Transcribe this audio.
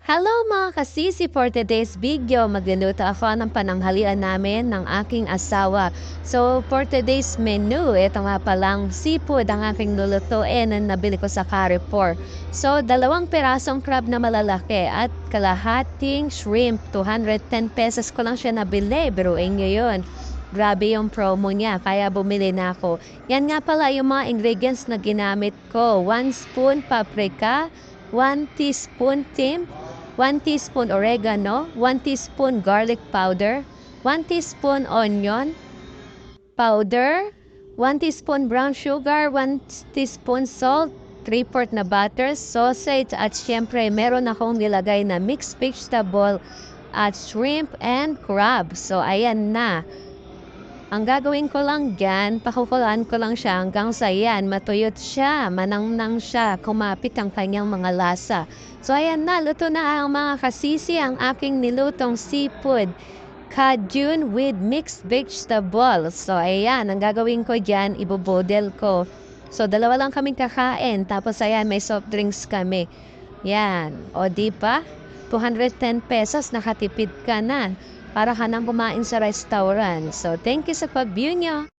Hello mga kasisi, for today's video, magluluto ako ng pananghalian namin ng aking asawa. So for today's menu, ito nga palang seafood ang aking lulutuin na nabili ko sa Carrefour. So 2 pirasong crab na malalaki at kalahating shrimp, 210 pesos ko lang siya nabili. Biruin nyo yun. Grabe yung promo niya, kaya bumili na ako. Yan nga pala yung mga ingredients na ginamit ko. 1 spoon paprika, 1 teaspoon thyme, 1 teaspoon oregano, 1 teaspoon garlic powder, 1 teaspoon onion powder, 1 teaspoon brown sugar, 1 teaspoon salt, 3/4 na butter, sausage, at syempre meron akong nilagay na mixed vegetable at shrimp and crab. So ayan na. Ang gagawin ko lang dyan, pakukulaan ko lang siya hanggang sa yan, matuyot siya, manangnang siya, kumapit ang kanyang mga lasa. So ayan na, luto na ang mga kasisi, ang aking nilutong seafood cajun with mixed vegetables. So ayan, ang gagawin ko dyan, ibubodel ko. So 2 lang kaming kakain, tapos ayan, may soft drinks kami. Yan, o di ba? 210 pesos, nakatipid ka na para ka nang kumain sa restaurant. So, thank you sa pag-view nyo.